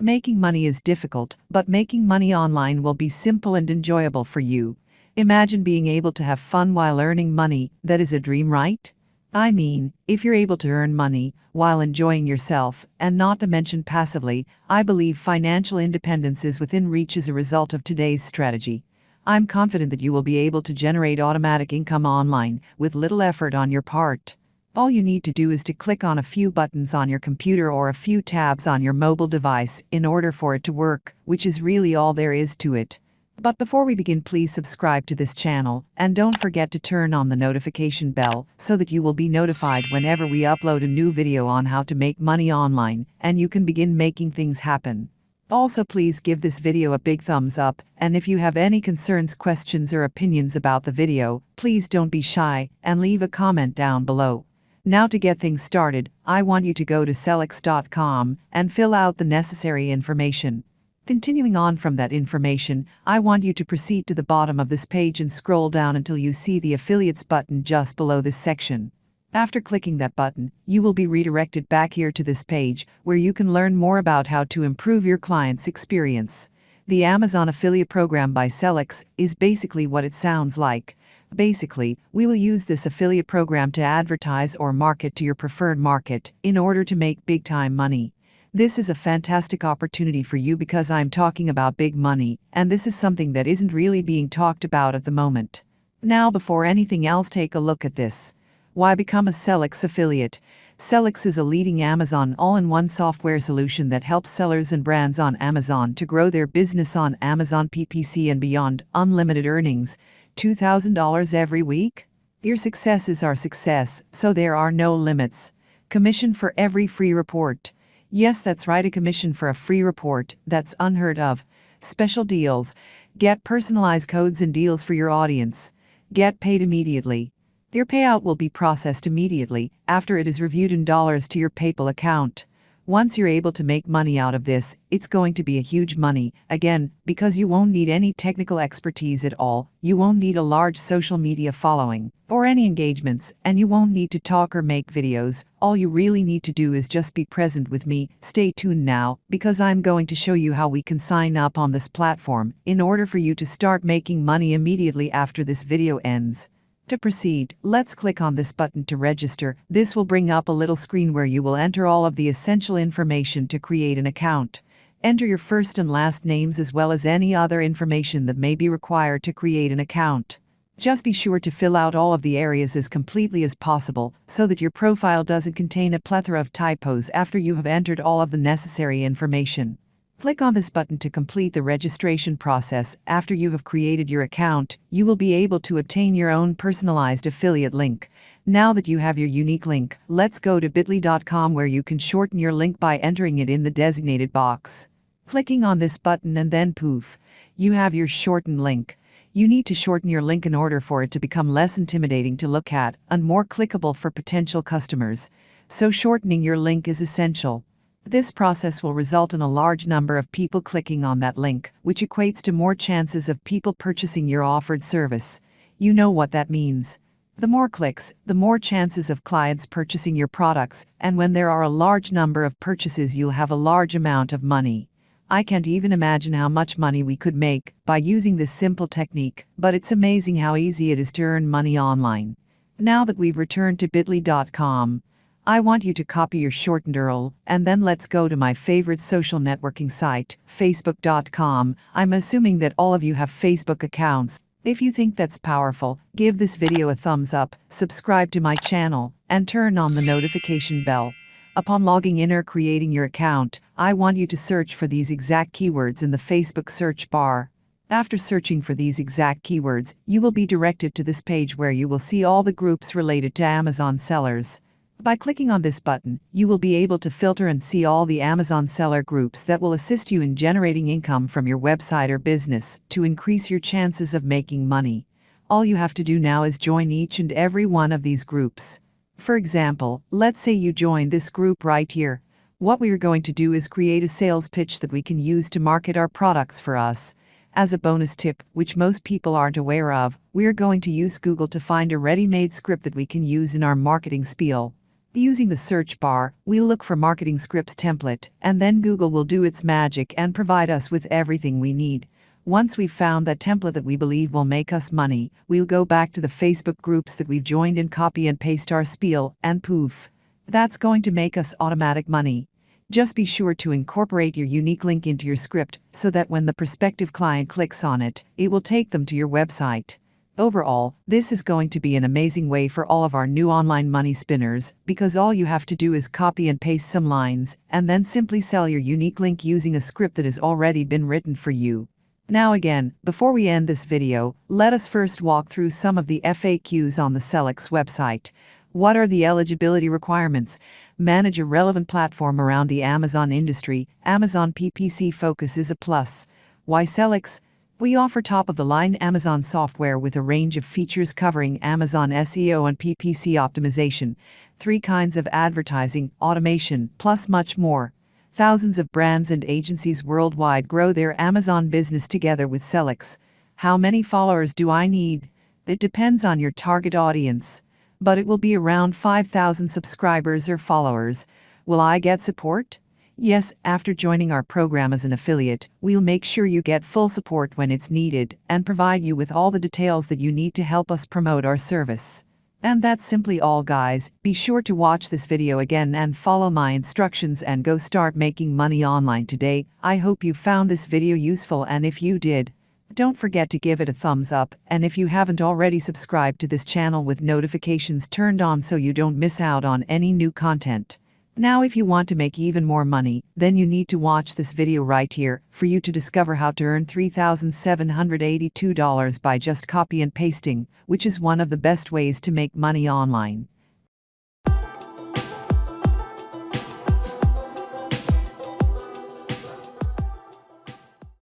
Making money is difficult, but making money online will be simple and enjoyable for you. Imagine being able to have fun while earning money. That is a dream, right? I mean, if you're able to earn money while enjoying yourself, and not to mention passively, I believe financial independence is within reach as a result of today's strategy. I'm confident that you will be able to generate automatic income online with little effort on your part. All you need to do is to click on a few buttons on your computer or a few tabs on your mobile device in order for it to work, which is really all there is to it. But before we begin, please subscribe to this channel and don't forget to turn on the notification bell so that you will be notified whenever we upload a new video on how to make money online and you can begin making things happen. Also, please give this video a big thumbs up, and if you have any concerns, questions or opinions about the video, please don't be shy and leave a comment down below. Now, to get things started, I want you to go to sellex.com and fill out the necessary information. Continuing on from that information, I want you to proceed to the bottom of this page and scroll down until you see the affiliates button just below this section. After clicking that button, you will be redirected back here to this page where you can learn more about how to improve your client's experience. The Amazon Affiliate Program by Sellex is basically what it sounds like. Basically, we will use this affiliate program to advertise or market to your preferred market in order to make big-time money. This is a fantastic opportunity for you because I'm talking about big money, and this is something that isn't really being talked about at the moment. Now, before anything else, take a look at this. Why become a Sellex affiliate? Sellex is a leading Amazon all-in-one software solution that helps sellers and brands on Amazon to grow their business on Amazon PPC and beyond. Unlimited earnings. $2,000 every week? Your success is our success, so there are no limits. Commission for every free report. Yes, that's right, a commission for a free report. That's unheard of. Special deals. Get personalized codes and deals for your audience. Get paid immediately. Your payout will be processed immediately after it is reviewed in dollars to your PayPal account. Once you're able to make money out of this, it's going to be a huge money, again, because you won't need any technical expertise at all, you won't need a large social media following, or any engagements, and you won't need to talk or make videos. All you really need to do is just be present with me. Stay tuned now, because I'm going to show you how we can sign up on this platform in order for you to start making money immediately after this video ends. To proceed, let's click on this button to register. This will bring up a little screen where you will enter all of the essential information to create an account. Enter your first and last names as well as any other information that may be required to create an account. Just be sure to fill out all of the areas as completely as possible so that your profile doesn't contain a plethora of typos after you have entered all of the necessary information. Click on this button to complete the registration process. After you have created your account, you will be able to obtain your own personalized affiliate link. Now that you have your unique link, let's go to bit.ly.com where you can shorten your link by entering it in the designated box. Clicking on this button and then poof, you have your shortened link. You need to shorten your link in order for it to become less intimidating to look at and more clickable for potential customers. So shortening your link is essential. This process will result in a large number of people clicking on that link, which equates to more chances of people purchasing your offered service. You know what that means. The more clicks, the more chances of clients purchasing your products, and when there are a large number of purchases, you'll have a large amount of money. I can't even imagine how much money we could make by using this simple technique, but it's amazing how easy it is to earn money online. Now that we've returned to bit.ly.com, I want you to copy your shortened URL, and then let's go to my favorite social networking site, facebook.com. I'm assuming that all of you have Facebook accounts. If you think that's powerful, give this video a thumbs up, subscribe to my channel, and turn on the notification bell. Upon logging in or creating your account, I want you to search for these exact keywords in the Facebook search bar. After searching for these exact keywords, you will be directed to this page where you will see all the groups related to Amazon sellers. By clicking on this button, you will be able to filter and see all the Amazon seller groups that will assist you in generating income from your website or business to increase your chances of making money. All you have to do now is join each and every one of these groups. For example, let's say you join this group right here. What we are going to do is create a sales pitch that we can use to market our products for us. As a bonus tip, which most people aren't aware of, we are going to use Google to find a ready-made script that we can use in our marketing spiel. Using the search bar, we'll look for marketing scripts template, and then Google will do its magic and provide us with everything we need. Once we've found that template that we believe will make us money, we'll go back to the Facebook groups that we've joined and copy and paste our spiel, and poof. That's going to make us automatic money. Just be sure to incorporate your unique link into your script so that when the prospective client clicks on it, it will take them to your website. Overall, this is going to be an amazing way for all of our new online money spinners, because all you have to do is copy and paste some lines, and then simply sell your unique link using a script that has already been written for you. Now again, before we end this video, let us first walk through some of the FAQs on the Sellex website. What are the eligibility requirements? Manage a relevant platform around the Amazon industry. Amazon PPC focus is a plus. Why Sellex? We offer top-of-the-line Amazon software with a range of features covering Amazon SEO and PPC optimization, 3 kinds of advertising, automation, plus much more. Thousands of brands and agencies worldwide grow their Amazon business together with Sellex. How many followers do I need? It depends on your target audience, but it will be around 5,000 subscribers or followers. Will I get support? Yes, after joining our program as an affiliate, we'll make sure you get full support when it's needed and provide you with all the details that you need to help us promote our service. And that's simply all, guys. Be sure to watch this video again and follow my instructions and go start making money online today. I hope you found this video useful, and if you did, don't forget to give it a thumbs up, and if you haven't already, subscribe to this channel with notifications turned on so you don't miss out on any new content. Now if you want to make even more money, then you need to watch this video right here for you to discover how to earn $3,782 by just copy and pasting, which is one of the best ways to make money online.